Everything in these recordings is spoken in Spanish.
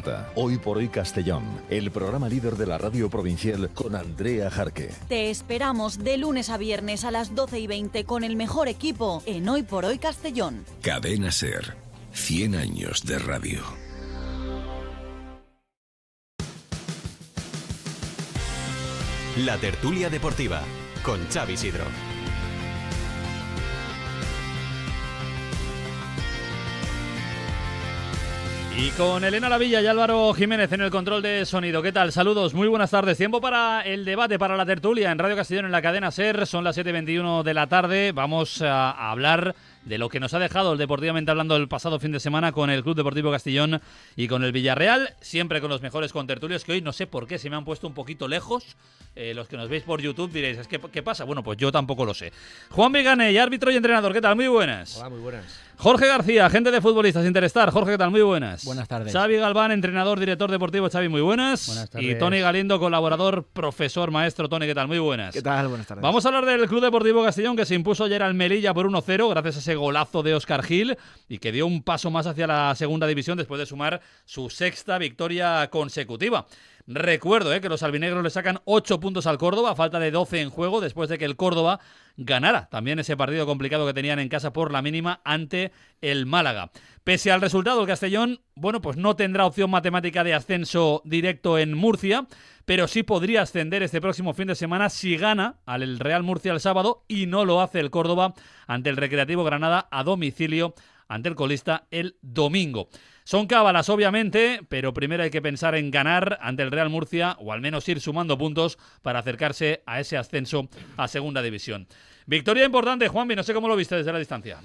despierta. Hoy por hoy Castellón, el programa líder de la radio provincial con Andrea Jarque. Te esperamos de lunes a viernes a las 12:20 con el mejor equipo en Hoy por hoy Castellón. Cadena SER, 100 años de radio. La tertulia deportiva con Xavi Sidro. Y con Elena Lavilla y Álvaro Jiménez en el control de sonido. ¿Qué tal? Saludos, muy buenas tardes. Tiempo para el debate, para la tertulia en Radio Castellón en la cadena SER. Son las 7:21 de la tarde. Vamos a hablar de lo que nos ha dejado el Deportivamente Hablando el pasado fin de semana con el Club Deportivo Castellón y con el Villarreal. Siempre con los mejores contertulios, que hoy no sé por qué se me han puesto un poquito lejos. Los que nos veis por YouTube diréis, ¿qué pasa? Bueno, pues yo tampoco lo sé. Juan Vigane, árbitro y entrenador, ¿qué tal? Muy buenas. Hola, muy buenas. Jorge García, agente de futbolistas Interstar. Jorge, ¿qué tal? Muy buenas. Buenas tardes. Xavi Galván, entrenador, director deportivo. Xavi, muy buenas. Buenas tardes. Y Tony Galindo, colaborador, profesor, maestro. Tony, ¿qué tal? Muy buenas. ¿Qué tal? Buenas tardes. Vamos a hablar del Club Deportivo Castellón, que se impuso ayer al Melilla por 1-0 gracias a ese golazo de Óscar Gil y que dio un paso más hacia la segunda división después de sumar su sexta victoria consecutiva. Recuerdo que los albinegros le sacan 8 puntos al Córdoba a falta de 12 en juego después de que el Córdoba ganara también ese partido complicado que tenían en casa por la mínima ante el Málaga. Pese al resultado, el Castellón, bueno, pues no tendrá opción matemática de ascenso directo en Murcia, pero sí podría ascender este próximo fin de semana si gana al Real Murcia el sábado y no lo hace el Córdoba ante el Recreativo Granada a domicilio ante el colista el domingo. Son cábalas, obviamente, pero primero hay que pensar en ganar ante el Real Murcia o al menos ir sumando puntos para acercarse a ese ascenso a segunda división. Victoria importante, Juanvi, no sé cómo lo viste desde la distancia.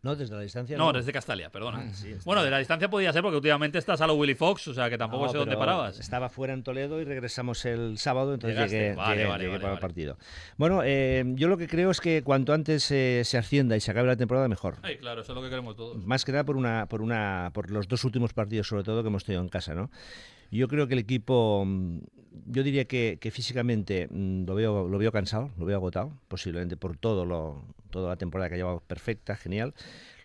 No, desde la distancia no. Desde Castalia, perdona. Sí, bueno, de la distancia podía ser porque últimamente estás a lo Willy Fox, o sea que tampoco sé dónde parabas. Estaba fuera en Toledo y regresamos el sábado, entonces llegué para el partido. Bueno, yo lo que creo es que cuanto antes se ascienda y se acabe la temporada, mejor. Ay, claro, eso es lo que queremos todos. Más que nada por los dos últimos partidos, sobre todo, que hemos tenido en casa, ¿no? Yo creo que el equipo, yo diría que físicamente lo veo cansado, lo veo agotado, posiblemente por toda la temporada que ha llevado perfecta, genial.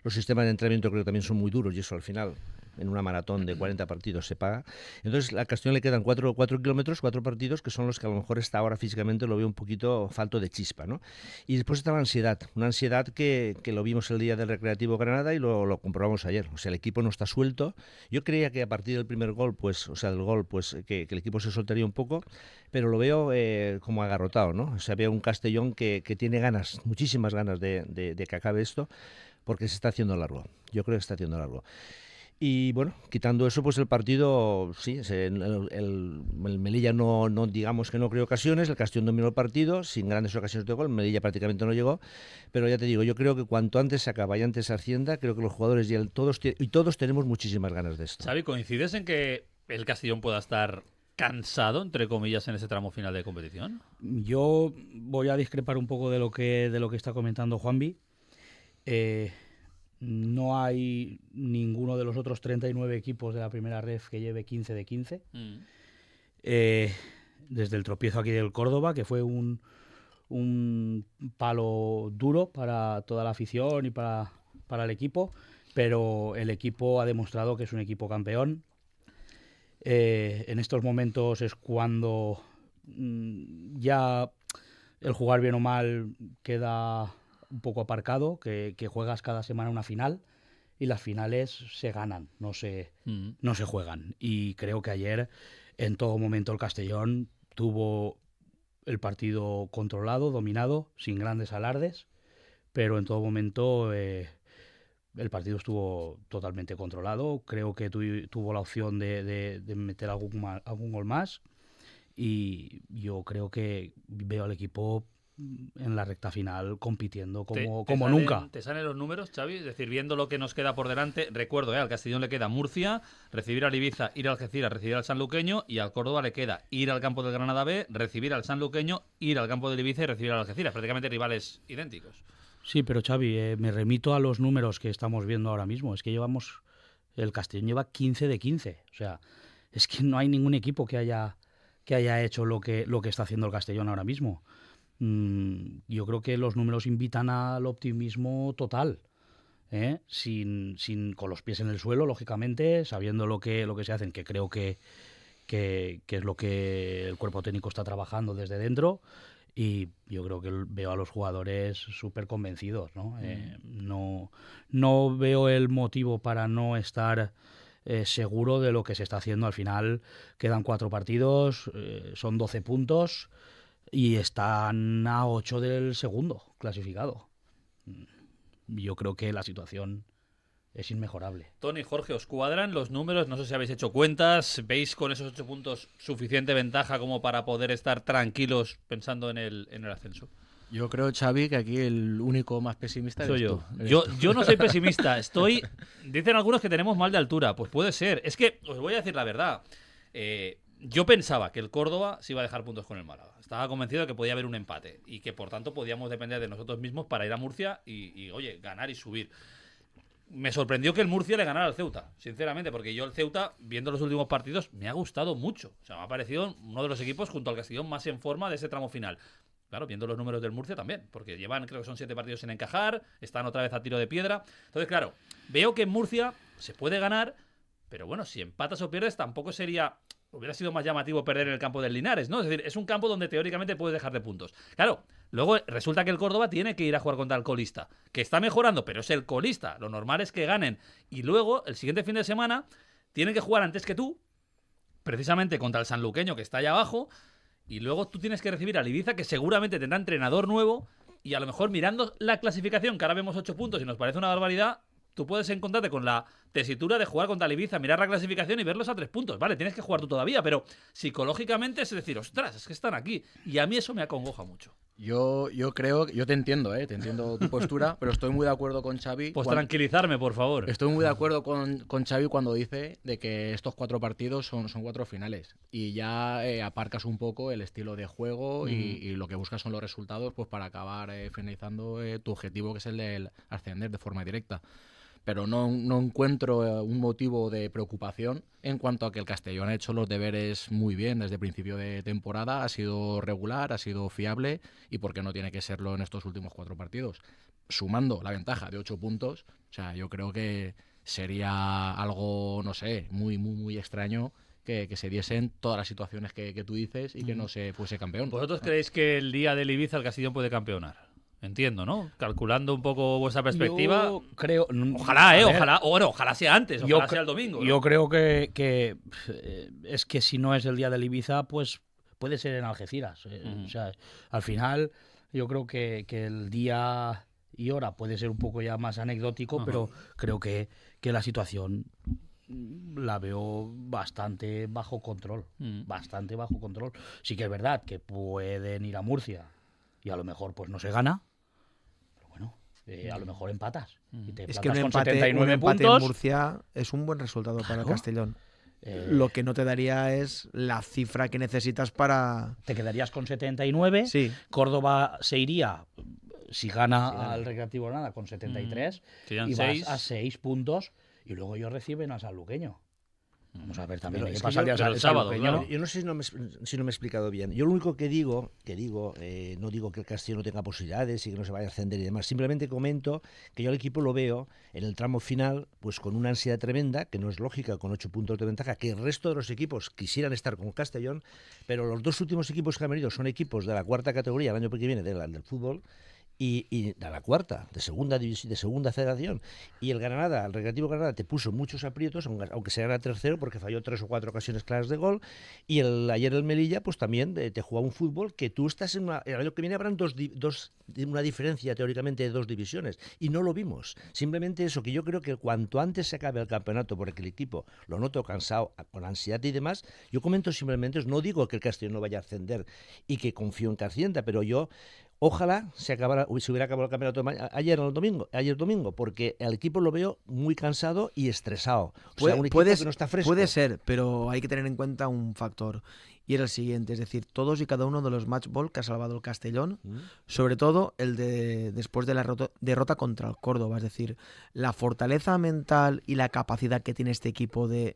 Los sistemas de entrenamiento creo que también son muy duros y eso al final, en una maratón de 40 partidos se paga. Entonces a Castellón le quedan 4 kilómetros, 4 partidos, que son los que a lo mejor está ahora físicamente lo veo un poquito falto de chispa, ¿no? Y después está la ansiedad, una ansiedad que lo vimos el día del Recreativo Granada y lo comprobamos ayer. O sea, el equipo no está suelto. Yo creía que a partir del primer gol, que el equipo se soltaría un poco, pero lo veo como agarrotado, ¿no? O sea, veo un Castellón que tiene ganas, muchísimas ganas de que acabe esto, porque se está haciendo largo. Yo creo que se está haciendo largo. Y bueno, quitando eso, pues el partido, sí, el Melilla no digamos que no creó ocasiones, el Castellón dominó el partido, sin grandes ocasiones de gol, Melilla prácticamente no llegó, pero ya te digo, yo creo que cuanto antes se acaba y antes se ascienda, creo que los jugadores todos tenemos muchísimas ganas de esto. Xavi, ¿coincides en que el Castellón pueda estar cansado, entre comillas, en ese tramo final de competición? Yo voy a discrepar un poco de lo que está comentando Juanvi. No hay ninguno de los otros 39 equipos de la primera ref que lleve 15 de 15. Desde el tropiezo aquí del Córdoba, que fue un palo duro para toda la afición y para el equipo, pero el equipo ha demostrado que es un equipo campeón. En estos momentos es cuando ya el jugar bien o mal queda un poco aparcado, que juegas cada semana una final y las finales se ganan, no se juegan. Y creo que ayer en todo momento el Castellón tuvo el partido controlado, dominado, sin grandes alardes, pero en todo momento el partido estuvo totalmente controlado. Creo que tuvo la opción de meter algún gol más y yo creo que veo al equipo en la recta final compitiendo como nunca. ¿Te salen los números, Xavi? Es decir, viendo lo que nos queda por delante, recuerdo, al Castellón le queda Murcia, recibir al Ibiza, ir al Algeciras, recibir al Sanluqueño, y al Córdoba le queda ir al campo del Granada B, recibir al Sanluqueño, ir al campo del Ibiza y recibir al Algeciras, prácticamente rivales idénticos. Sí, pero Xavi, me remito a los números que estamos viendo ahora mismo. Es que el Castellón lleva 15 de 15. O sea, es que no hay ningún equipo que haya hecho lo que está haciendo el Castellón ahora mismo. Yo creo que los números invitan al optimismo total. con los pies en el suelo, lógicamente, sabiendo lo que se hacen, que creo que es lo que el cuerpo técnico está trabajando desde dentro. Y yo creo que veo a los jugadores súper convencidos, ¿no? No veo el motivo para no estar seguro de lo que se está haciendo. Al final quedan 4 partidos, son 12 puntos y están a 8 del segundo clasificado. Yo creo que la situación es inmejorable. Tony, Jorge, ¿os cuadran los números? No sé si habéis hecho cuentas. ¿Veis con esos 8 puntos suficiente ventaja como para poder estar tranquilos pensando en el ascenso? Yo creo, Xavi, que aquí el único más pesimista soy eres yo. tú. Yo no soy pesimista. Dicen algunos que tenemos mal de altura. Pues puede ser. Es que, os voy a decir la verdad. Yo pensaba que el Córdoba se iba a dejar puntos con el Málaga. Estaba convencido de que podía haber un empate y que, por tanto, podíamos depender de nosotros mismos para ir a Murcia y oye, ganar y subir. Me sorprendió que el Murcia le ganara al Ceuta, sinceramente, porque yo el Ceuta, viendo los últimos partidos, me ha gustado mucho. O sea, me ha parecido uno de los equipos junto al Castellón más en forma de ese tramo final. Claro, viendo los números del Murcia también, porque llevan, creo que son 7 partidos sin encajar, están otra vez a tiro de piedra. Entonces, claro, veo que en Murcia se puede ganar, pero bueno, si empatas o pierdes tampoco hubiera sido más llamativo perder en el campo del Linares, ¿no? Es decir, es un campo donde teóricamente puedes dejar de puntos. Claro, luego resulta que el Córdoba tiene que ir a jugar contra el colista, que está mejorando, pero es el colista. Lo normal es que ganen. Y luego, el siguiente fin de semana, tienen que jugar antes que tú, precisamente contra el sanluqueño, que está allá abajo, y luego tú tienes que recibir al Ibiza, que seguramente tendrá entrenador nuevo, y a lo mejor mirando la clasificación, que ahora vemos 8 puntos y nos parece una barbaridad, tú puedes encontrarte con la tesitura de jugar contra el Ibiza, mirar la clasificación y verlos a 3 puntos. Vale, tienes que jugar tú todavía, pero psicológicamente es decir, ostras, es que están aquí. Y a mí eso me acongoja mucho. Yo creo, yo te entiendo tu postura, pero estoy muy de acuerdo con Xavi. Pues tranquilizarme, por favor. Estoy muy de acuerdo con Xavi cuando dice de que estos 4 partidos son 4 finales. Y ya aparcas un poco el estilo de juego y lo que buscas son los resultados pues para acabar finalizando tu objetivo, que es el de ascender de forma directa. Pero no encuentro un motivo de preocupación en cuanto a que el Castellón ha hecho los deberes muy bien desde el principio de temporada, ha sido regular, ha sido fiable y por qué no tiene que serlo en estos últimos 4 partidos. Sumando la ventaja de 8 puntos, o sea, yo creo que sería algo, no sé, muy, muy, muy extraño que se diesen todas las situaciones que tú dices y que no se fuese campeón. ¿Vosotros creéis que el día del Ibiza el Castellón puede campeonar? Entiendo, ¿no? Calculando un poco vuestra perspectiva. Yo creo. Ojalá. Ojalá sea antes, ojalá sea el domingo. Yo creo que es que si no es el día del Ibiza, pues puede ser en Algeciras. O sea, al final, yo creo que el día y hora puede ser un poco ya más anecdótico, pero creo que la situación la veo bastante bajo control. Bastante bajo control. Sí que es verdad que pueden ir a Murcia y a lo mejor pues no se gana, pero bueno, a lo mejor empatas. Y te es que un con empate, 79 puntos en Murcia es un buen resultado para el Claro. Castellón. Lo que no te daría es la cifra que necesitas para... Te quedarías con 79, Sí. Córdoba se iría, si gana al Recreativo Granada, con 73, Serían y 6. vas a 6 puntos, y luego ellos reciben al Sanluqueño. Vamos a ver también Pero qué es que pasa el día pero el del sábado, Sanluqueño. claro. Yo no sé si no me he explicado bien. Yo lo único que digo, no digo que el Castellón no tenga posibilidades y que no se vaya a ascender y demás. Simplemente comento que yo al equipo lo veo en el tramo final pues con una ansiedad tremenda, que no es lógica, con 8 puntos de ventaja, que el resto de los equipos quisieran estar con Castellón, pero los 2 últimos equipos que han venido son equipos de la 4ª categoría el año que viene del fútbol. Y de la 4ª, de segunda división, de segunda federación. Y el Recreativo Granada te puso muchos aprietos, aunque se gana tercero, porque falló 3 o 4 ocasiones claras de gol. Y ayer el Melilla, pues también te jugaba un fútbol que tú estás el año que viene habrán una diferencia teóricamente de 2 divisiones. Y no lo vimos. Simplemente eso, que yo creo que cuanto antes se acabe el campeonato, porque el equipo lo noto cansado, con ansiedad y demás, yo comento simplemente, no digo que el Castellón no vaya a ascender y que confío en que ascienda, pero yo... Ojalá se hubiera acabado el campeonato ayer domingo, porque el equipo lo veo muy cansado y estresado. O sea, un equipo que no está fresco. Puede ser, pero hay que tener en cuenta un factor. Y era el siguiente, es decir, todos y cada uno de los match ball que ha salvado el Castellón, sobre todo el de después de la derrota contra el Córdoba. Es decir, la fortaleza mental y la capacidad que tiene este equipo de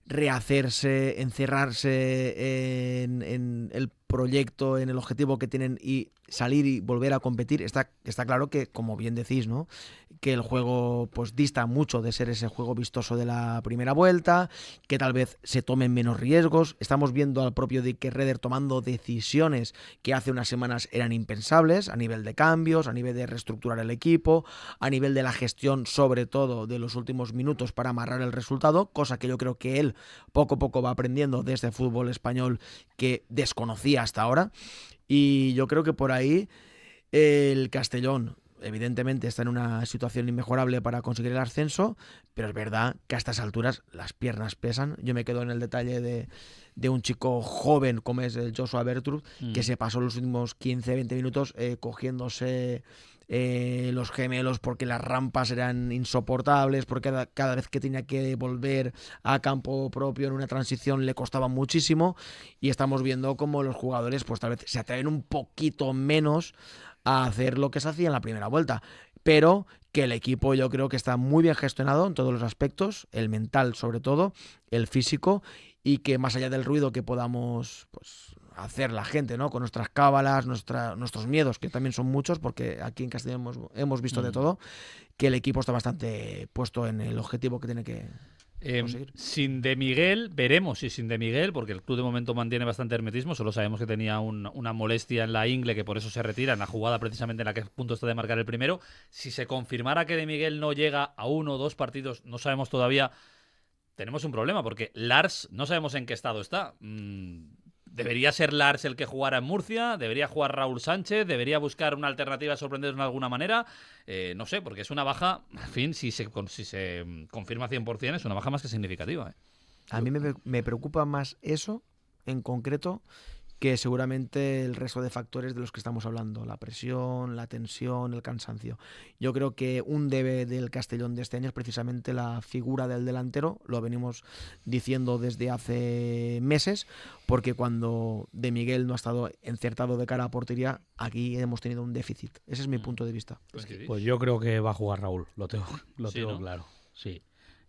rehacerse, encerrarse en el proyecto, en el objetivo que tienen y salir y volver a competir. Está claro que, como bien decís, ¿no?, que el juego pues dista mucho de ser ese juego vistoso de la primera vuelta, que tal vez se tomen menos riesgos. Estamos viendo al propio Dick Redder tomando decisiones que hace unas semanas eran impensables, a nivel de cambios, a nivel de reestructurar el equipo, a nivel de la gestión, sobre todo de los últimos minutos para amarrar el resultado, cosa que yo creo que él poco a poco va aprendiendo de este fútbol español que desconocía hasta ahora. Y yo creo que por ahí el Castellón evidentemente está en una situación inmejorable para conseguir el ascenso, pero es verdad que a estas alturas las piernas pesan. Yo me quedo en el detalle de un chico joven como es el Joshua Bertrud, que se pasó los últimos 15-20 minutos cogiéndose los gemelos porque las rampas eran insoportables, porque cada vez que tenía que volver a campo propio en una transición le costaba muchísimo, y estamos viendo como los jugadores pues tal vez se atreven un poquito menos a hacer lo que se hacía en la primera vuelta, pero que el equipo yo creo que está muy bien gestionado en todos los aspectos, el mental sobre todo, el físico, y que más allá del ruido que podamos pues hacer la gente, ¿no?, con nuestras cábalas, nuestros miedos, que también son muchos, porque aquí en Castellón hemos visto de todo, que el equipo está bastante puesto en el objetivo que tiene que conseguir. Sin De Miguel, veremos si sin De Miguel, porque el club de momento mantiene bastante hermetismo, solo sabemos que tenía una molestia en la ingle, que por eso se retira en la jugada precisamente en la que a punto está de marcar el primero. Si se confirmara que De Miguel no llega a 1 o 2 partidos, no sabemos todavía, tenemos un problema, porque Lars no sabemos en qué estado está. ¿Debería ser Lars el que jugara en Murcia? ¿Debería jugar Raúl Sánchez? ¿Debería buscar una alternativa a sorprendernos de alguna manera? No sé, porque es una baja, en fin, si se confirma 100%, es una baja más que significativa. A mí me preocupa más eso, en concreto, que seguramente el resto de factores de los que estamos hablando, la presión, la tensión, el cansancio. Yo creo que un debe del Castellón de este año es precisamente la figura del delantero, lo venimos diciendo desde hace meses, porque cuando De Miguel no ha estado encertado de cara a portería, aquí hemos tenido un déficit. Ese es mi punto de vista. Pues yo creo que va a jugar Raúl, lo tengo ¿no? claro. Sí,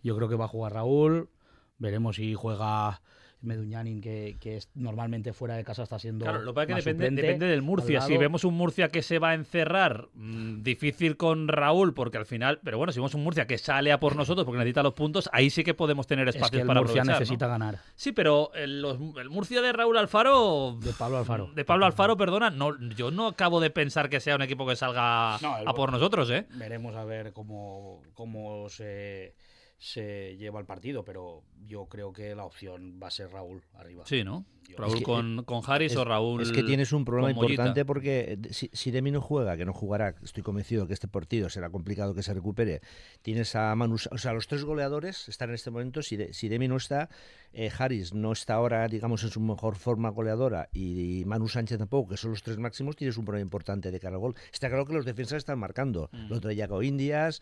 yo creo que va a jugar Raúl, veremos si juega Meduñanin, que normalmente fuera de casa está siendo claro, lo que pasa más es que depende del Murcia. Si vemos un Murcia que se va a encerrar, difícil con Raúl, porque al final, pero bueno, si vemos un Murcia que sale a por nosotros porque necesita los puntos, ahí sí que podemos tener espacios para Murcia aprovechar, necesita ¿no? ganar. Sí, pero el Murcia de Raúl Alfaro, de Pablo Alfaro, perdona, no, yo no acabo de pensar que sea un equipo que salga a por nosotros, ¿eh? Veremos a ver cómo se lleva el partido, pero yo creo que la opción va a ser Raúl arriba. Sí, ¿no? Raúl con Harris o Raúl. Es que tienes un problema con Mollita. importante, porque si Demi no juega, que no jugará, estoy convencido que este partido será complicado que se recupere. Tienes a Manu, o sea, los tres goleadores están en este momento. Si Demi no está, Harris no está ahora, digamos, en su mejor forma goleadora, y Manu Sánchez tampoco, que son los tres máximos, tienes un problema importante de cara al gol. Está claro que los defensas están marcando. Lo trae Yago Indias,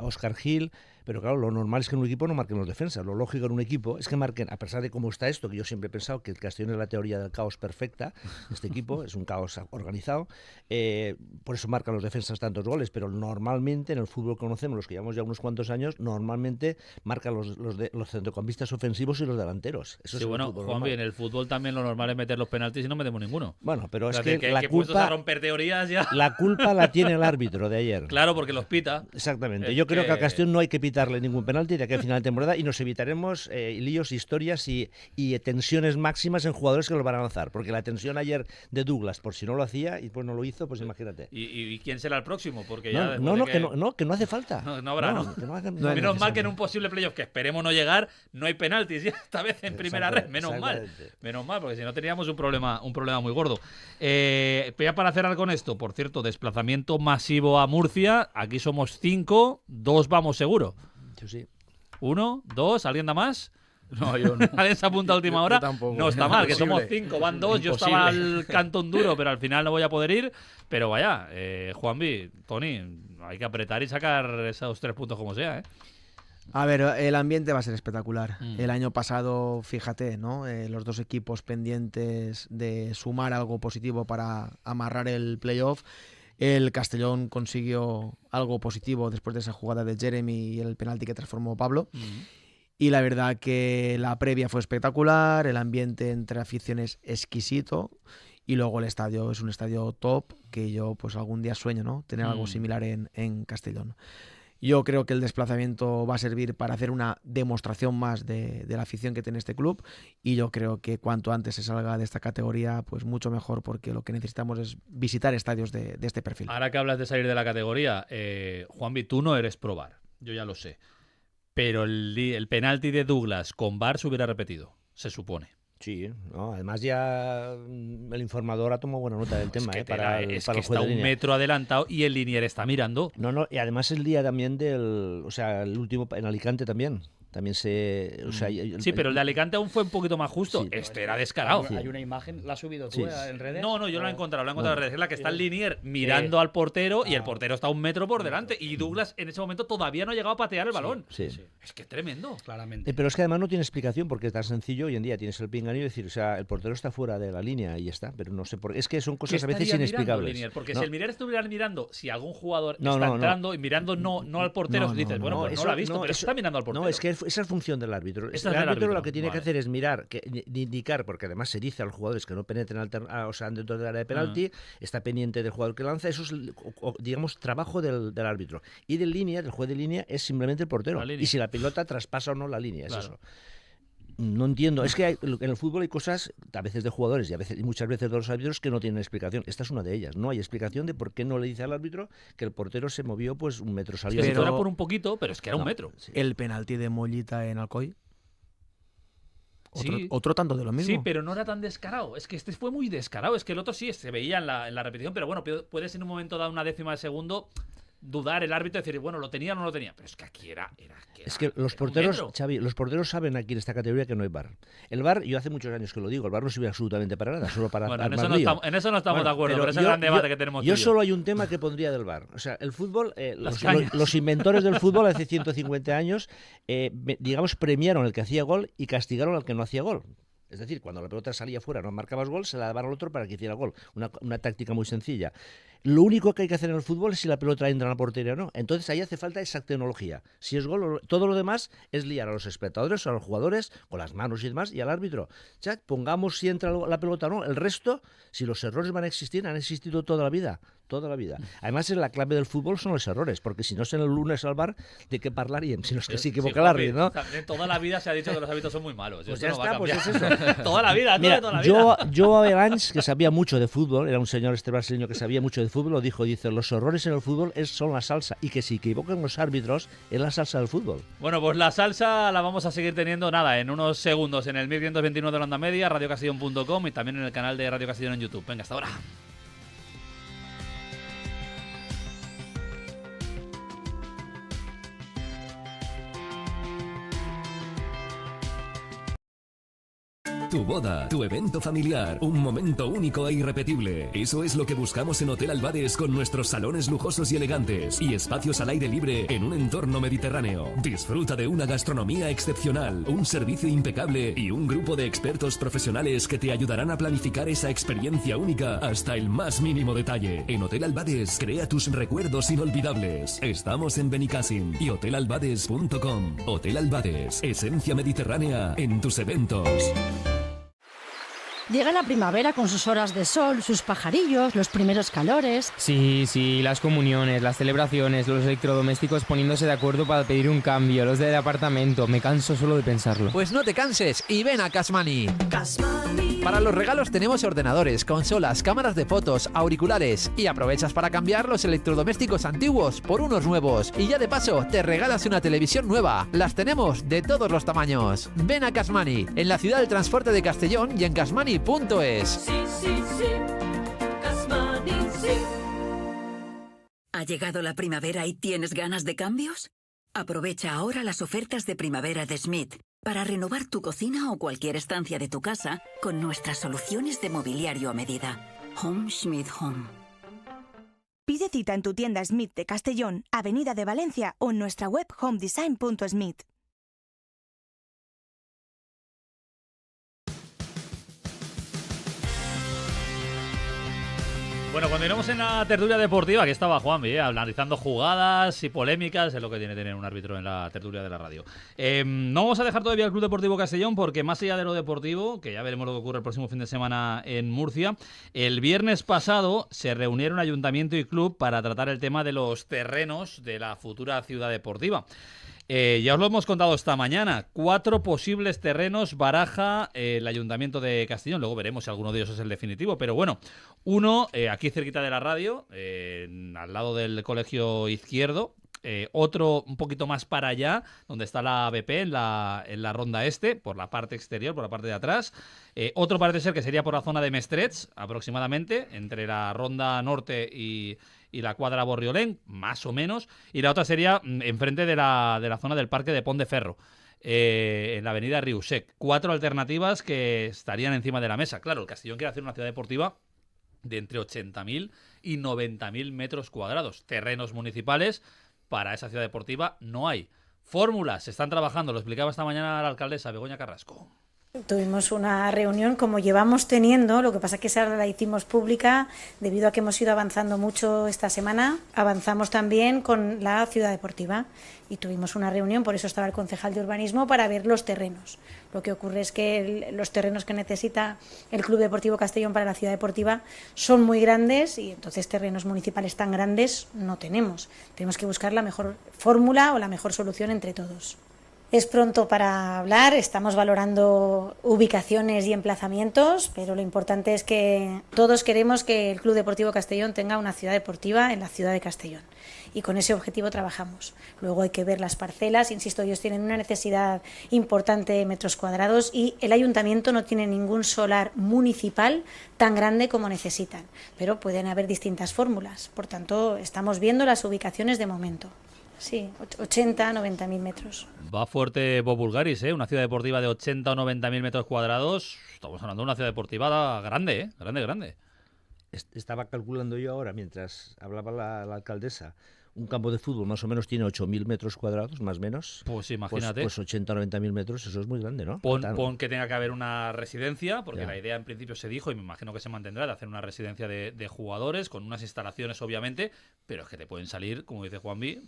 Oscar Gil, pero claro, lo normal es que en un equipo no marquen los defensas. Lo lógico en un equipo es que marquen, a pesar de cómo está esto, que yo siempre he pensado que el Castellón es la teoría del caos perfecta. Este equipo es un caos organizado, por eso marcan los defensas tantos goles, pero normalmente en el fútbol que conocemos, los que llevamos ya unos cuantos años, normalmente marcan los centrocampistas ofensivos y los delanteros. Eso sí, es bueno, Juanvi, en el fútbol también lo normal es meter los penaltis y no metemos ninguno. Bueno, pero o sea, es que la culpa a romper teorías ya. La culpa la tiene el árbitro de ayer. Claro, porque los pita. Exactamente. Yo creo que al Castellón no hay que pitarle ningún penalti de aquí a final de temporada, y nos evitaremos líos, historias y tensiones máximas en jugadores que los van a lanzar, porque la tensión ayer de Douglas, por si no lo hacía y pues no lo hizo, pues imagínate. ¿Y quién será el próximo? Porque ya que no hace falta. No habrá, ¿no? Menos mal que en un posible playoff, que esperemos no llegar, no hay penaltis ya esta vez en primera red. Menos mal, porque si no teníamos un problema muy gordo. Ya para cerrar con esto, por cierto, desplazamiento masivo a Murcia. Aquí somos 5, 2 vamos seguro. Sí. 1, 2, ¿alguien da más? No, yo no. ¿Alguien se apunta a última hora? Tampoco. No está mal, que Imposible. somos 5, van 2. Yo estaba al cantón duro, pero al final no voy a poder ir. Pero vaya, Juanvi, Tony, hay que apretar y sacar esos 3 puntos como sea, ¿eh? A ver, el ambiente va a ser espectacular. El año pasado, fíjate, ¿no? Los dos equipos pendientes de sumar algo positivo para amarrar el playoff. El Castellón consiguió algo positivo después de esa jugada de Jeremy y el penalti que transformó Pablo. Y la verdad que la previa fue espectacular, el ambiente entre aficiones exquisito. Y luego el estadio es un estadio top que yo pues algún día sueño, ¿no? Tener algo similar en Castellón. Yo creo que el desplazamiento va a servir para hacer una demostración más de la afición que tiene este club, y yo creo que cuanto antes se salga de esta categoría, pues mucho mejor, porque lo que necesitamos es visitar estadios de este perfil. Ahora que hablas de salir de la categoría, Juanvi, tú no eres pro VAR, yo ya lo sé, pero el penalti de Douglas con VAR se hubiera repetido, se supone. Sí, no, además ya el informador ha tomado buena nota del tema. Para el está juez de un línea. metro adelantado y el linier está mirando. No, y además el día también el último en Alicante también se... O sea, sí, pero el de Alicante aún fue un poquito más justo. Sí. Este era descarado. Hay una imagen, ¿la has subido tú en redes? No, yo la he encontrado en redes. Es la que está el linier mirando al portero y el portero está un metro por delante. Y Douglas en ese momento todavía no ha llegado a patear el balón. Sí. Es que es tremendo. Claramente. Pero es que además no tiene explicación, porque es tan sencillo hoy en día. Tienes el pinganillo y decir, o sea, el portero está fuera de la línea y ya está. Pero no sé por qué. Es que son cosas a veces inexplicables. Linier? Porque no. si el linier estuviera mirando, si algún jujugador está entrando y mirando no al portero, dices, bueno, pues no lo ha visto, pero está mirando al portero. No, es que esa es función del árbitro. El árbitro lo que tiene que hacer es mirar, indicar, porque además se dice a los jugadores que no penetren dentro del área de penalti, está pendiente del jugador que lanza. Eso es, digamos, trabajo del árbitro. Y del juez de línea, es simplemente el portero. Y si la pelota traspasa o no la línea, es eso. No entiendo. Es que en el fútbol hay cosas, a veces de jugadores y muchas veces de los árbitros, que no tienen explicación. Esta es una de ellas. No hay explicación de por qué no le dice al árbitro que el portero se movió pues un metro. Si fuera por un poquito, pero es que era un metro. Sí. El penalti de Mollita en Alcoy. Sí. Otro tanto de lo mismo. Sí, pero no era tan descarado. Es que este fue muy descarado. Es que el otro sí se veía en la repetición, pero bueno, puedes en un momento dado una décima de segundo dudar el árbitro y decir, bueno, lo tenía o no lo tenía. Pero es que aquí era es que los porteros, Xavi, los porteros saben aquí en esta categoría que no hay VAR. El VAR, yo hace muchos años que lo digo, el VAR no sirve absolutamente para nada, solo para bueno, en eso no estamos de acuerdo, pero ese es el gran debate que tenemos. Yo solo hay un tema que pondría del VAR. O sea, el fútbol, los inventores del fútbol hace 150 años, digamos, premiaron al que hacía gol y castigaron al que no hacía gol. Es decir, cuando la pelota salía fuera, no marcabas gol, se la daban al otro para que hiciera gol. Una táctica muy sencilla. Lo único que hay que hacer en el fútbol es si la pelota entra en la portería o no. Entonces ahí hace falta esa tecnología. Si es gol, todo lo demás es liar a los espectadores, a los jugadores, con las manos y demás, y al árbitro. O sea, pongamos si entra la pelota o no. El resto, si los errores van a existir, han existido toda la vida. Toda la vida. Además, la clave del fútbol son los errores, porque si no es en el lunes al bar, ¿de qué hablarían? Si no es que se equivoca el árbitro, ¿no? Toda la vida se ha dicho que los árbitros son muy malos. Pues ya está, pues es eso. Toda la vida, mira, toda la vida. Joe Avelange, que sabía mucho de fútbol, era un señor brasileño que sabía mucho de fútbol, lo dice, los errores en el fútbol son la salsa, y que si equivocan los árbitros, es la salsa del fútbol. Bueno, pues la salsa la vamos a seguir teniendo, en unos segundos, en el 1529 de la onda media, radiocastellón.com y también en el canal de Radio Castellón en YouTube. Venga, hasta ahora. Tu boda, tu evento familiar, un momento único e irrepetible. Eso es lo que buscamos en Hotel Albades con nuestros salones lujosos y elegantes y espacios al aire libre en un entorno mediterráneo. Disfruta de una gastronomía excepcional, un servicio impecable y un grupo de expertos profesionales que te ayudarán a planificar esa experiencia única hasta el más mínimo detalle. En Hotel Albades, crea tus recuerdos inolvidables. Estamos en Benicàssim y hotelalbades.com. Hotel Albades, esencia mediterránea en tus eventos. Llega la primavera con sus horas de sol, sus pajarillos, los primeros calores. Sí, las comuniones, las celebraciones, los electrodomésticos poniéndose de acuerdo para pedir un cambio, los del apartamento. Me canso solo de pensarlo. Pues no te canses y ven a Cash Money. Para los regalos tenemos ordenadores, consolas, cámaras de fotos, auriculares y aprovechas para cambiar los electrodomésticos antiguos por unos nuevos. Y ya de paso te regalas una televisión nueva. Las tenemos de todos los tamaños. Ven a Cash Money, en la ciudad del transporte de Castellón y en cashmoney.es. Sí. Cash Money, sí. ¿Ha llegado la primavera y tienes ganas de cambios? Aprovecha ahora las ofertas de primavera de Schmidt para renovar tu cocina o cualquier estancia de tu casa con nuestras soluciones de mobiliario a medida. Home Schmidt Home. Pide cita en tu tienda Schmidt de Castellón, Avenida de Valencia o en nuestra web homedesign.schmidt. Bueno, continuamos en la tertulia deportiva, que estaba Juanmi, analizando jugadas y polémicas, es lo que tiene tener un árbitro en la tertulia de la radio. No vamos a dejar todavía el Club Deportivo Castellón, porque más allá de lo deportivo, que ya veremos lo que ocurre el próximo fin de semana en Murcia, el viernes pasado se reunieron Ayuntamiento y Club para tratar el tema de los terrenos de la futura ciudad deportiva. Ya os lo hemos contado esta mañana, 4 posibles terrenos baraja el Ayuntamiento de Castellón, luego veremos si alguno de ellos es el definitivo, pero bueno, uno aquí cerquita de la radio, al lado del Colegio Izquierdo, otro un poquito más para allá, donde está la ABP, en la ronda este, por la parte exterior, por la parte de atrás. Otro parece ser que sería por la zona de Mestrets, aproximadamente, entre la ronda norte y la cuadra Borriolén, más o menos. Y la otra sería enfrente de la zona del Parque de Pont de Ferro, en la avenida Riusec. 4 alternativas que estarían encima de la mesa. Claro, el Castellón quiere hacer una ciudad deportiva de entre 80.000 y 90.000 metros cuadrados. Terrenos municipales para esa ciudad deportiva no hay. Fórmulas se están trabajando, lo explicaba esta mañana la alcaldesa Begoña Carrasco. Tuvimos una reunión como llevamos teniendo, lo que pasa es que esa la hicimos pública debido a que hemos ido avanzando mucho esta semana. Avanzamos también con la ciudad deportiva y tuvimos una reunión, por eso estaba el concejal de urbanismo, para ver los terrenos. Lo que ocurre es que los terrenos que necesita el Club Deportivo Castellón para la ciudad deportiva son muy grandes y entonces terrenos municipales tan grandes no tenemos. Tenemos que buscar la mejor fórmula o la mejor solución entre todos. Es pronto para hablar, estamos valorando ubicaciones y emplazamientos, pero lo importante es que todos queremos que el Club Deportivo Castellón tenga una ciudad deportiva en la ciudad de Castellón y con ese objetivo trabajamos. Luego hay que ver las parcelas, insisto, ellos tienen una necesidad importante de metros cuadrados y el ayuntamiento no tiene ningún solar municipal tan grande como necesitan, pero pueden haber distintas fórmulas, por tanto estamos viendo las ubicaciones de momento. Sí, 80, 90.000 metros. Va fuerte Bob Bulgaris, una ciudad deportiva de 80 o 90.000 metros cuadrados. Estamos hablando de una ciudad deportiva grande, grande. Estaba calculando yo ahora, mientras hablaba la alcaldesa, un campo de fútbol más o menos tiene 8.000 metros cuadrados, más o menos. Pues imagínate. Pues 80 o 90.000 metros, eso es muy grande, ¿no? Pon que tenga que haber una residencia, porque la idea en principio se dijo, y me imagino que se mantendrá, de hacer una residencia de jugadores, con unas instalaciones obviamente, pero es que te pueden salir, como dice Juanvi,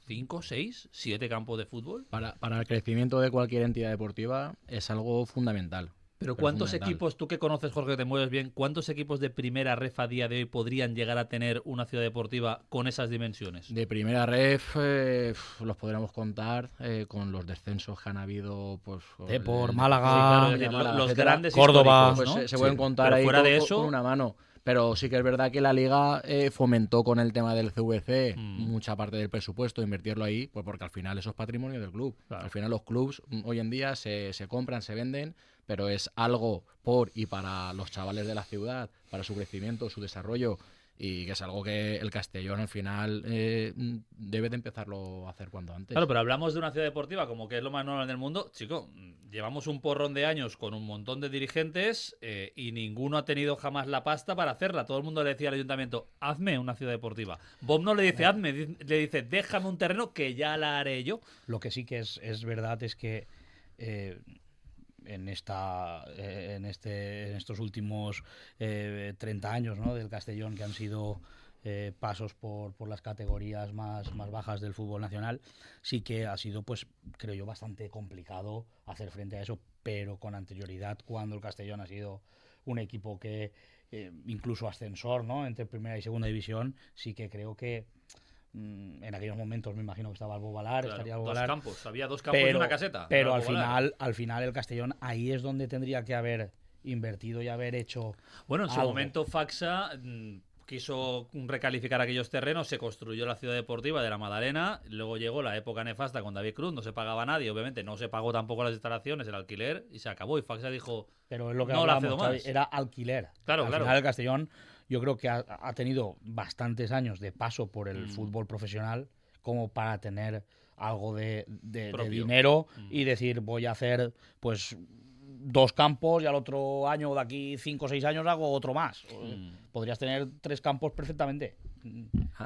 5, 6, 7 campos de fútbol. Para el crecimiento de cualquier entidad deportiva es algo fundamental. Pero ¿cuántos equipos, tú que conoces, Jorge, que te mueves bien, cuántos equipos de primera ref a día de hoy podrían llegar a tener una ciudad deportiva con esas dimensiones? De primera ref los podríamos contar con los descensos que han habido, pues por Málaga, los grandes Córdoba, pues, ¿no? se pueden contar ahí fuera de eso, con una mano. Pero sí que es verdad que la Liga fomentó con el tema del CVC mucha parte del presupuesto, invertirlo ahí, pues porque al final eso es patrimonio del club. Claro. Al final los clubs hoy en día se compran, se venden, pero es algo por y para los chavales de la ciudad, para su crecimiento, su desarrollo, y que es algo que el Castellón al final debe de empezarlo a hacer cuanto antes. Claro, pero hablamos de una ciudad deportiva como que es lo más normal del mundo. Chico, llevamos un porrón de años con un montón de dirigentes y ninguno ha tenido jamás la pasta para hacerla. Todo el mundo le decía al ayuntamiento, hazme una ciudad deportiva. Bob no le dice hazme, le dice déjame un terreno que ya la haré yo. Lo que sí que es verdad es que en estos últimos 30 años, ¿no?, del Castellón, que han sido pasos por las categorías más bajas del fútbol nacional, sí que ha sido, pues creo yo, bastante complicado hacer frente a eso, pero con anterioridad, cuando el Castellón ha sido un equipo que incluso ascensor, ¿no?, entre primera y segunda división, sí que creo que en aquellos momentos me imagino que estaba Albo Valar, claro, estaría Albo Valar, había dos campos y una caseta. Pero al final el Castellón ahí es donde tendría que haber invertido y haber hecho bueno, en su algo. momento Faxa quiso recalificar aquellos terrenos, se construyó la ciudad deportiva de la Madalena, luego llegó la época nefasta con David Cruz, no se pagaba a nadie, obviamente no se pagó tampoco las instalaciones, el alquiler, y se acabó, y Faxa dijo, pero es lo que no hablamos, la cedo más. Era alquiler. Claro, al final el Castellón yo creo que ha tenido bastantes años de paso por el fútbol profesional como para tener algo de dinero y decir voy a hacer pues 2 campos y al otro año, de aquí 5 o 6 años, hago otro más. Podrías tener 3 campos perfectamente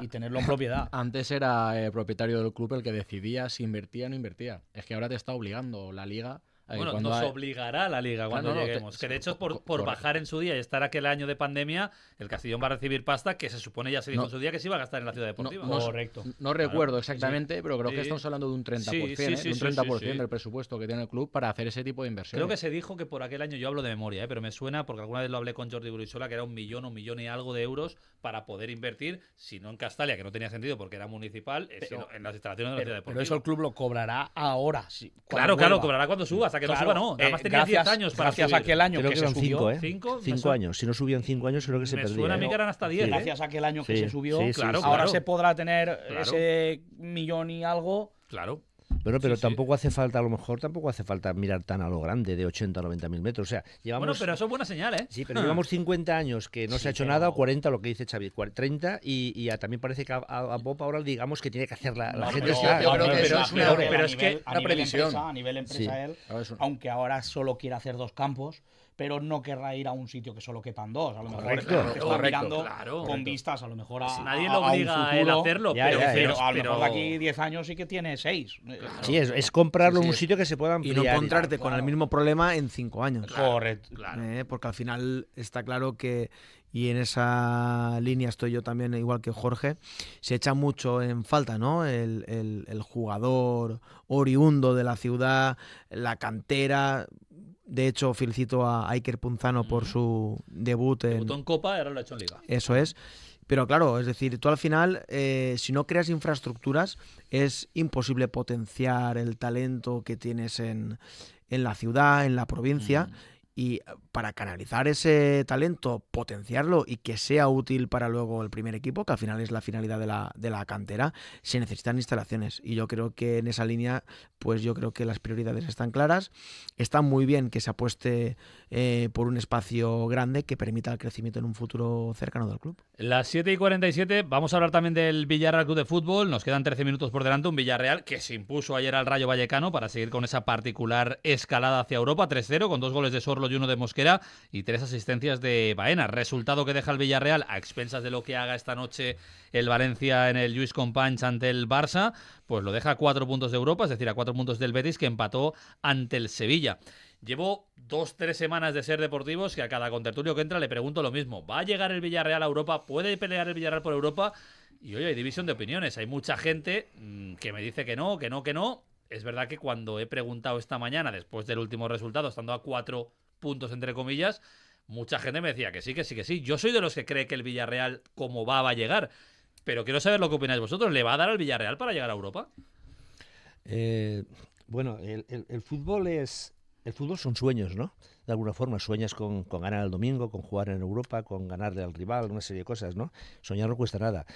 y tenerlo en propiedad. Antes era el propietario del club el que decidía si invertía o no invertía. Es que ahora te está obligando la Liga Bueno, nos obligará la Liga cuando lleguemos. Que de hecho, por bajar en su día y estar aquel año de pandemia, el Castellón va a recibir pasta que se supone ya se dijo en su día que se iba a gastar en la Ciudad Deportiva. Correcto. No recuerdo exactamente, pero creo que estamos hablando de un 30%, de un 30% del presupuesto que tiene el club para hacer ese tipo de inversiones. Creo que se dijo que por aquel año, yo hablo de memoria, pero me suena, porque alguna vez lo hablé con Jordi Brizola, que era 1 millón y algo de euros para poder invertir, si no en Castalia, que no tenía sentido porque era municipal, sino en las instalaciones de la Ciudad Deportiva. Pero eso el club lo cobrará ahora. Claro, cobrará cuando suba, hasta que no suba no. Nada más tenía 10 años para gracias subir. a aquel año creo que se subió. 5 años. Si no subían 5 años, creo que se perdía. Me suena a mí que eran hasta 10. Gracias a aquel año que se subió, claro, ahora se podrá tener ese 1 millón y algo. Claro. Bueno, pero tampoco hace falta, a lo mejor, mirar tan a lo grande, de 80 a 90 mil metros. O sea, llevamos... Bueno, pero eso es buena señal, ¿eh? Sí, pero llevamos 50 años que no se ha hecho nada, o 40, lo que dice Xavi, 30, y también parece que a Bob ahora digamos que tiene que hacer la gente. Pero es que una previsión. A nivel empresa, él, aunque ahora solo quiere hacer 2 campos, pero no querrá ir a un sitio que solo quepan 2. A lo mejor está mirando con vistas, a lo mejor a nadie lo obliga a él a hacerlo, pero a lo mejor de aquí 10 años sí que tiene 6. Sí, es comprarlo en un sitio que se pueda ampliar. Y no encontrarte con el mismo problema en 5 años. Correcto. Porque al final está claro que, y en esa línea estoy yo también, igual que Jorge, se echa mucho en falta, ¿no? El jugador oriundo de la ciudad, la cantera. De hecho, felicito a Iker Punzano por su debut en Copa, ahora lo ha hecho en Liga. Eso es. Pero claro, es decir, tú al final, si no creas infraestructuras, es imposible potenciar el talento que tienes en la ciudad, en la provincia. Y para canalizar ese talento, potenciarlo y que sea útil para luego el primer equipo, que al final es la finalidad de la cantera, se necesitan instalaciones. Y yo creo que en esa línea, pues yo creo que las prioridades están claras. Está muy bien que se apueste por un espacio grande que permita el crecimiento en un futuro cercano del club. Las 7:47, vamos a hablar también del Villarreal Club de Fútbol. Nos quedan 13 minutos por delante. Un Villarreal que se impuso ayer al Rayo Vallecano para seguir con esa particular escalada hacia Europa. 3-0 con 2 goles de Sorlo y 1 de Mosquera y 3 asistencias de Baena. Resultado que deja el Villarreal a expensas de lo que haga esta noche el Valencia en el Lluís Companys ante el Barça, pues lo deja a 4 puntos de Europa, es decir, a 4 puntos del Betis, que empató ante el Sevilla. Llevo 2-3 semanas de Ser Deportivos que a cada contertulio que entra le pregunto lo mismo. ¿Va a llegar el Villarreal a Europa? ¿Puede pelear el Villarreal por Europa? Y hoy hay división de opiniones. Hay mucha gente que me dice que no. Es verdad que cuando he preguntado esta mañana, después del último resultado, estando a 4 puntos entre comillas, mucha gente me decía que sí. Yo soy de los que cree que el Villarreal, como va a llegar. Pero quiero saber lo que opináis vosotros. ¿Le va a dar al Villarreal para llegar a Europa? Bueno, el fútbol es... El fútbol son sueños, ¿no? De alguna forma, sueñas con ganar el domingo, con jugar en Europa, con ganarle al rival, una serie de cosas, ¿no? Soñar no cuesta nada.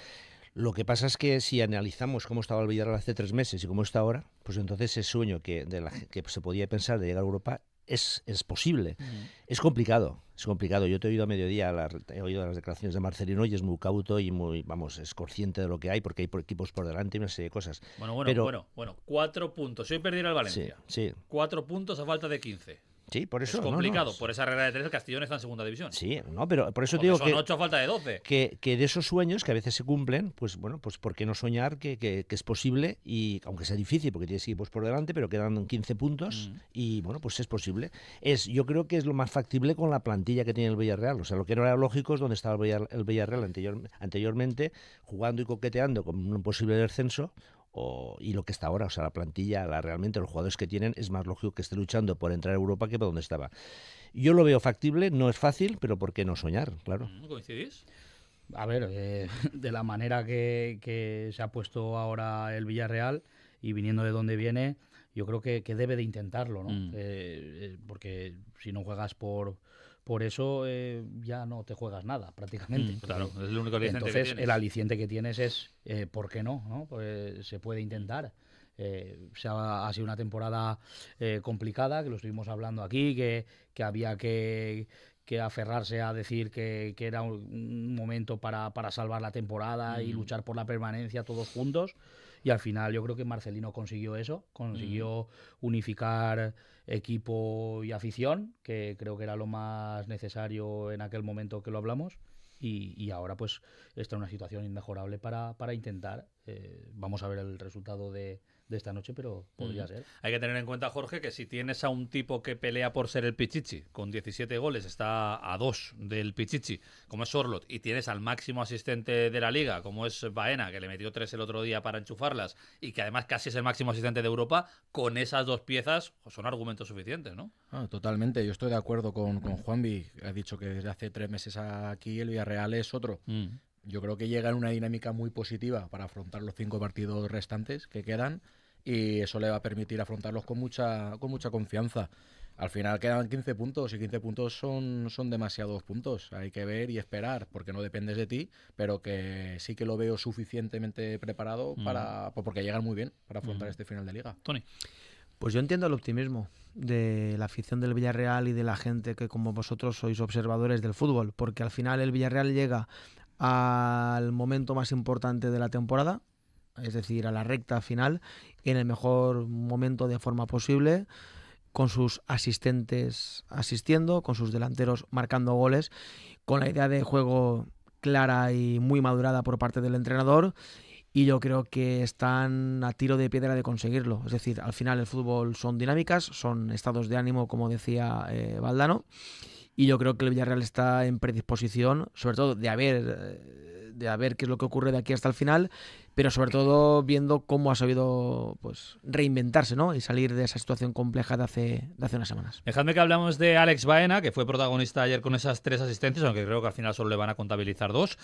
Lo que pasa es que si analizamos cómo estaba el Villarreal hace 3 meses y cómo está ahora, pues entonces ese sueño que se podía pensar de llegar a Europa es posible. Es complicado. Yo te he oído a mediodía, he oído las declaraciones de Marcelino y es muy cauto y muy, es consciente de lo que hay, porque hay equipos por delante y una serie de cosas. Bueno, 4 puntos. Si hoy perdiera el Valencia. Sí. 4 puntos a falta de 15. Sí, por eso. Es complicado, por esa regla de 3 el Castellón está en segunda división. Sí, pero por eso digo son 8 a falta de 12. Que de esos sueños que a veces se cumplen, pues ¿por qué no soñar que es posible? Y aunque sea difícil, porque tienes equipos por delante, pero quedan 15 puntos y pues es posible. Yo creo que es lo más factible con la plantilla que tiene el Villarreal. O sea, lo que no era lógico es donde estaba el Villarreal anteriormente, jugando y coqueteando con un posible descenso. Y lo que está ahora, o sea, la plantilla, realmente los jugadores que tienen, es más lógico que esté luchando por entrar a Europa que por donde estaba. Yo lo veo factible, no es fácil, pero ¿por qué no soñar? Claro. ¿Coincidís? A ver, de la manera que se ha puesto ahora el Villarreal y viniendo de donde viene, yo creo que debe de intentarlo, ¿no? Porque si no juegas por eso ya no te juegas nada prácticamente. Claro, es el único aliciente que tienes. El aliciente que tienes es ¿por qué no? Pues se puede intentar. Ha sido una temporada complicada, que lo estuvimos hablando aquí, que había que aferrarse a decir que era un momento para salvar la temporada y luchar por la permanencia todos juntos. Y al final yo creo que Marcelino consiguió eso, consiguió unificar equipo y afición, que creo que era lo más necesario en aquel momento que lo hablamos, y ahora pues está en una situación inmejorable para intentar. Vamos a ver el resultado de de esta noche, pero podría ser. Hay que tener en cuenta, Jorge, que si tienes a un tipo que pelea por ser el Pichichi, con 17 goles, está a 2 del Pichichi, como es Sorloth, y tienes al máximo asistente de la Liga, como es Baena, que le metió 3 el otro día para enchufarlas, y que además casi es el máximo asistente de Europa, con esas dos piezas pues son argumentos suficientes, ¿no? Totalmente, yo estoy de acuerdo con Juanvi. Ha dicho que desde hace 3 meses aquí el Villarreal es otro. Yo creo que llega en una dinámica muy positiva para afrontar los 5 partidos restantes que quedan, y eso le va a permitir afrontarlos con mucha confianza. Al final quedan 15 puntos y 15 puntos son demasiados puntos. Hay que ver y esperar, porque no dependes de ti, pero que sí que lo veo suficientemente preparado porque llegan muy bien para afrontar este final de Liga. Tony. Pues yo entiendo el optimismo de la afición del Villarreal y de la gente que, como vosotros, sois observadores del fútbol, porque al final el Villarreal llega al momento más importante de la temporada, es decir, a la recta final, en el mejor momento de forma posible, con sus asistentes asistiendo, con sus delanteros marcando goles, con la idea de juego clara y muy madurada por parte del entrenador, y yo creo que están a tiro de piedra de conseguirlo. Es decir, al final el fútbol son dinámicas, son estados de ánimo, como decía Valdano, y yo creo que el Villarreal está en predisposición, sobre todo de a ver qué es lo que ocurre de aquí hasta el final, pero sobre todo viendo cómo ha sabido pues reinventarse, ¿no? Y salir de esa situación compleja de hace unas semanas. Dejadme que hablamos de Alex Baena, que fue protagonista ayer con esas 3 asistencias, aunque creo que al final solo le van a contabilizar 2.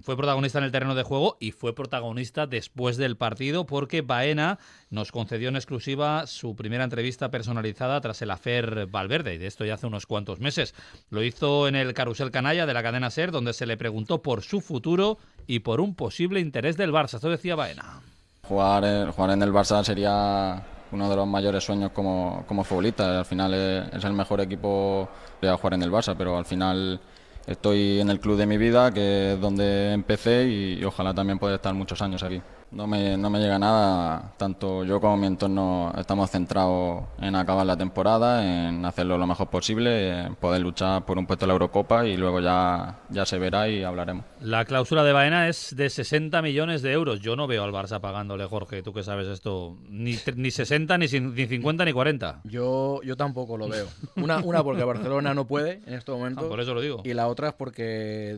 Fue protagonista en el terreno de juego y fue protagonista después del partido, porque Baena nos concedió en exclusiva su primera entrevista personalizada tras el affair Valverde, y de esto ya hace unos cuantos meses. Lo hizo en el Carrusel Canalla de la cadena SER, donde se le preguntó por su futuro y por un posible interés del Barça. Esto decía Baena. Jugar en el Barça sería uno de los mayores sueños como futbolista. Al final es el mejor equipo de jugar en el Barça, pero al final estoy en el club de mi vida, que es donde empecé, y ojalá también pueda estar muchos años aquí. No me llega nada, tanto yo como mi entorno estamos centrados en acabar la temporada, en hacerlo lo mejor posible, en poder luchar por un puesto en la Eurocopa, y luego ya se verá y hablaremos. La cláusula de Baena es de 60 millones de euros. Yo no veo al Barça pagándole, Jorge, tú que sabes esto, ni 60, ni 50, ni 40. Yo tampoco lo veo. Una porque Barcelona no puede en este momento. Por eso lo digo. Y la otra es porque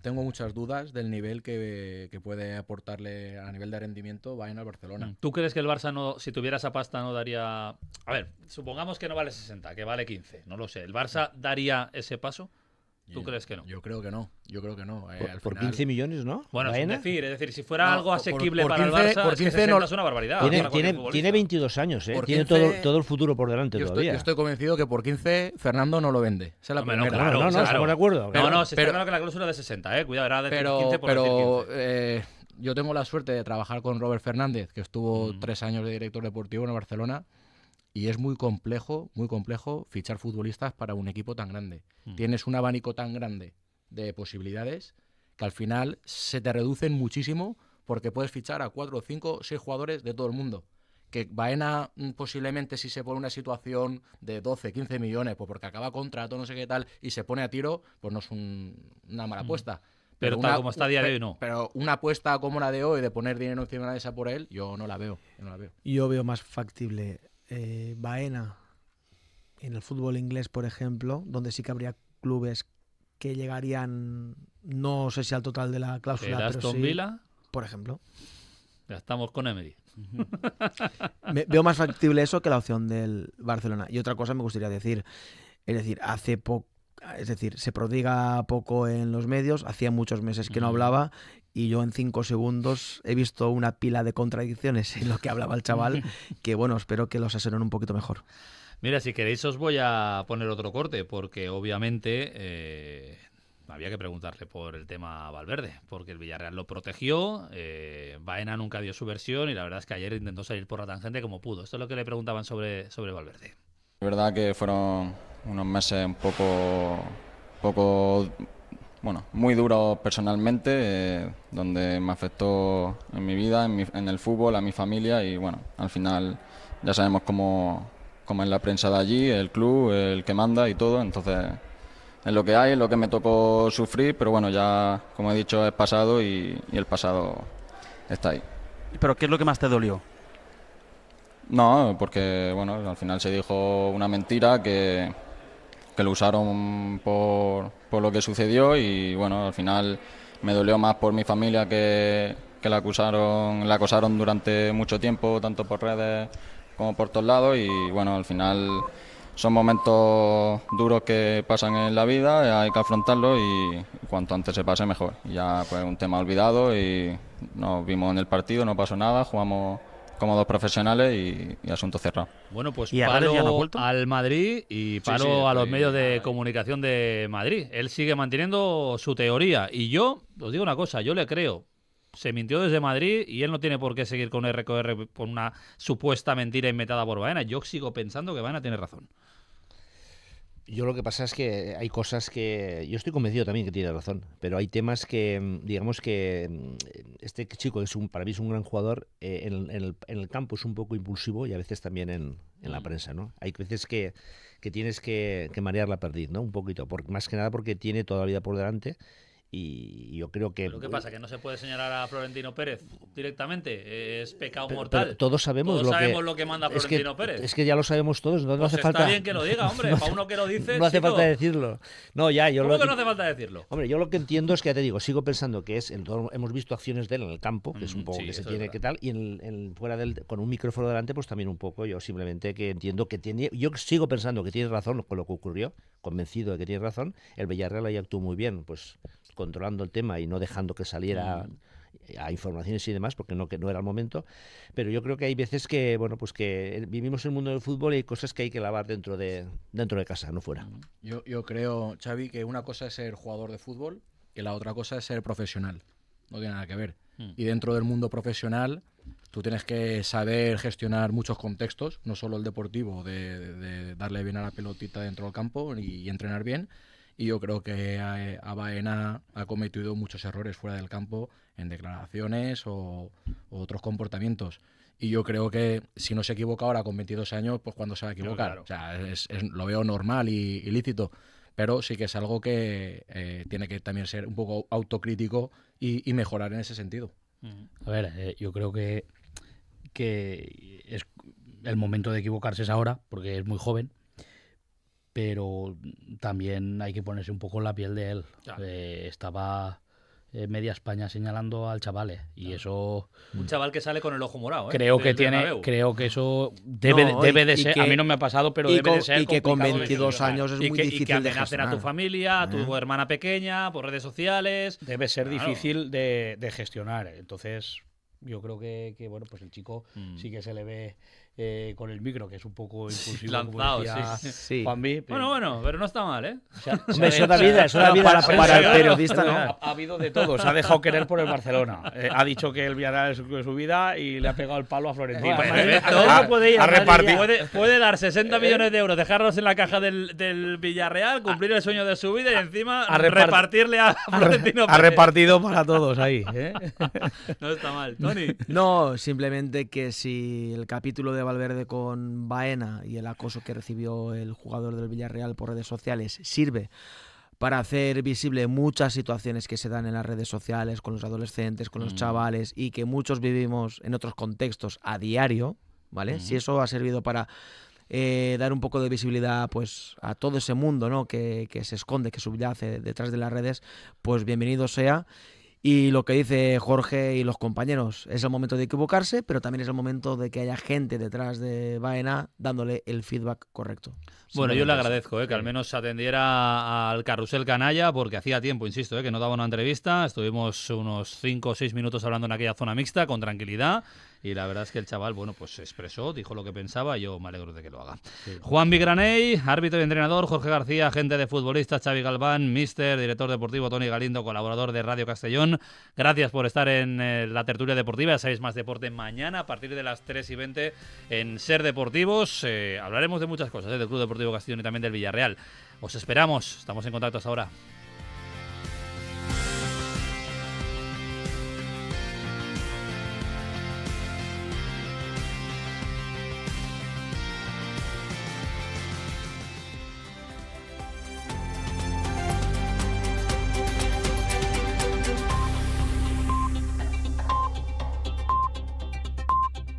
tengo muchas dudas del nivel que puede aportarle a nivel de rendimiento Baena al Barcelona. ¿Tú crees que el Barça, si tuviera esa pasta, no daría... A ver, supongamos que no vale 60, que vale 15, no lo sé. ¿El Barça daría ese paso? ¿Tú crees que no? Yo creo que no. Por 15 millones, ¿no? Bueno, ¿Baena? es decir, si fuera algo asequible para 15, el Barça, por 15 60 es una barbaridad. Tiene 22 años, ¿eh? Tiene 15, todo el futuro por delante todavía. Yo estoy convencido que por 15 Fernando no lo vende. Esa es la primera. Claro, estamos de acuerdo. Está claro que la cláusula de 60, cuidado, era de 15 por decir 15. Yo tengo la suerte de trabajar con Robert Fernández, que estuvo 3 años de director deportivo en Barcelona, y es muy complejo fichar futbolistas para un equipo tan grande. Tienes un abanico tan grande de posibilidades que al final se te reducen muchísimo, porque puedes fichar a 4, 5, 6 jugadores de todo el mundo. Que Baena posiblemente, si se pone una situación de 12, 15 millones, pues porque acaba contrato, no sé qué tal, y se pone a tiro, pues no es una mala apuesta. Pero tal como está a día de hoy, no. Pero una apuesta como la de hoy, de poner dinero encima de la mesa por él, yo no la veo. Yo veo más factible Baena en el fútbol inglés, por ejemplo, donde sí que habría clubes que llegarían, no sé si al total de la cláusula, pero Aston sí, Villa, por ejemplo. Ya estamos con Emery. Veo más factible eso que la opción del Barcelona. Y otra cosa me gustaría decir, es decir, se prodiga poco en los medios, hacía muchos meses que no hablaba, y yo en 5 segundos he visto una pila de contradicciones en lo que hablaba el chaval, que bueno, espero que los asesoren un poquito mejor. Mira, si queréis os voy a poner otro corte, porque obviamente había que preguntarle por el tema Valverde, porque el Villarreal lo protegió, Baena nunca dio su versión, y la verdad es que ayer intentó salir por la tangente como pudo. Esto es lo que le preguntaban sobre Valverde. Es verdad que fueron unos meses un poco muy duros personalmente, donde me afectó en mi vida, en el fútbol, a mi familia, y bueno, al final ya sabemos cómo es la prensa de allí, el club, el que manda y todo, entonces es lo que hay, es lo que me tocó sufrir, pero bueno, ya como he dicho es pasado, y el pasado está ahí. ¿Pero qué es lo que más te dolió? No, porque bueno, al final se dijo una mentira que lo usaron por lo que sucedió y bueno, al final me dolió más por mi familia que la acosaron durante mucho tiempo, tanto por redes como por todos lados y bueno, al final son momentos duros que pasan en la vida, hay que afrontarlos y cuanto antes se pase mejor. Ya pues un tema olvidado y nos vimos en el partido, no pasó nada, jugamos como dos profesionales y asunto cerrado. Bueno, pues ¿Y palo ya no ha vuelto? al Madrid y palo a los medios de comunicación de Madrid. Él sigue manteniendo su teoría y yo os digo una cosa, yo le creo. Se mintió desde Madrid y él no tiene por qué seguir con RQR por una supuesta mentira inventada por Baena. Yo sigo pensando que Baena tiene razón. Yo lo que pasa es que hay cosas que... Yo estoy convencido también que tiene razón, pero hay temas que, digamos que este chico para mí es un gran jugador, en el campo es un poco impulsivo y a veces también en la prensa, ¿no? Hay veces que tienes que marear la perdiz, ¿no? Un poquito, más que nada porque tiene toda la vida por delante. Y yo creo que... ¿Pero qué pasa? ¿Que no se puede señalar a Florentino Pérez directamente? ¿Es pecado mortal? Pero todos sabemos, lo que manda Florentino Pérez. Es que ya lo sabemos todos, no pues hace falta... Está bien que lo diga, hombre, para uno que lo dice... No hace falta decirlo. No, ya, yo ¿Cómo que no hace falta decirlo? Hombre, yo lo que entiendo es que, ya te digo, sigo pensando que hemos visto acciones de él en el campo, que es un poco que se tiene que tal, y fuera con un micrófono delante, pues también un poco, yo simplemente que entiendo que tiene... Yo sigo pensando que tiene razón con lo que ocurrió, convencido de que tiene razón. El Villarreal ahí actuó muy bien, pues controlando el tema y no dejando que saliera a informaciones y demás, porque no era el momento. Pero yo creo que hay veces que, bueno, pues que vivimos en el mundo del fútbol y hay cosas que hay que lavar dentro de casa, no fuera. Yo creo, Xavi, que una cosa es ser jugador de fútbol y la otra cosa es ser profesional. No tiene nada que ver. Y dentro del mundo profesional tú tienes que saber gestionar muchos contextos, no solo el deportivo, de darle bien a la pelotita dentro del campo y entrenar bien. Y yo creo que a Baena ha cometido muchos errores fuera del campo en declaraciones o otros comportamientos. Y yo creo que si no se equivoca ahora con 22 años, pues cuando se va a equivocar. Claro. O sea, lo veo normal y lícito. Pero sí que es algo que tiene que también ser un poco autocrítico y mejorar en ese sentido. A ver, yo creo que es el momento de equivocarse es ahora, porque es muy joven. Pero también hay que ponerse un poco en la piel de él. Claro. Estaba media España señalando al chaval, y eso... Un chaval que sale con el ojo morado, creo que eso debe de ser... A mí no me ha pasado, pero debe de ser y que con 22 años es muy difícil y que de gestionar. amenacen a tu familia, a tu hermana pequeña, por redes sociales... Debe ser difícil de gestionar. Entonces, yo creo que bueno, pues el chico sí que se le ve... con el micro, que es un poco impulsivo, lanzado, sí. Juanvi, bueno, pero no está mal, ¿eh? O sea, eso da vida para el periodista, ¿no? Ha habido de todo, se ha dejado querer por el Barcelona. Ha dicho que el Villarreal es su vida y le ha pegado el palo a Florentino. Puede dar 60 millones de euros, dejarlos en la caja del Villarreal, cumplir el sueño de su vida y encima repartirle a Florentino Pérez. Ha repartido para todos ahí, ¿eh? No está mal. Tony. No, simplemente que si el capítulo de Valverde con Baena y el acoso que recibió el jugador del Villarreal por redes sociales sirve para hacer visible muchas situaciones que se dan en las redes sociales con los adolescentes, con los chavales y que muchos vivimos en otros contextos a diario, ¿vale? Si eso ha servido para dar un poco de visibilidad pues a todo ese mundo, ¿no? que se esconde, que subyace detrás de las redes, pues bienvenido sea. Y lo que dice Jorge y los compañeros, es el momento de equivocarse, pero también es el momento de que haya gente detrás de Baena dándole el feedback correcto. Bueno, yo le agradezco que al menos atendiera al carrusel canalla, porque hacía tiempo, insisto, que no daba una entrevista. Estuvimos unos 5 o 6 minutos hablando en aquella zona mixta, con tranquilidad. Y la verdad es que el chaval, bueno, pues se expresó, dijo lo que pensaba y yo me alegro de que lo haga. Sí. Juan Vigraney, árbitro y entrenador, Jorge García, agente de futbolistas, Xavi Galván, míster, director deportivo Toni Galindo, colaborador de Radio Castellón. Gracias por estar en la tertulia deportiva. Ya sabéis, más deporte mañana a partir de las 3:20 en Ser Deportivos. Hablaremos de muchas cosas, del Club Deportivo Castellón y también del Villarreal. Os esperamos, estamos en contacto hasta ahora.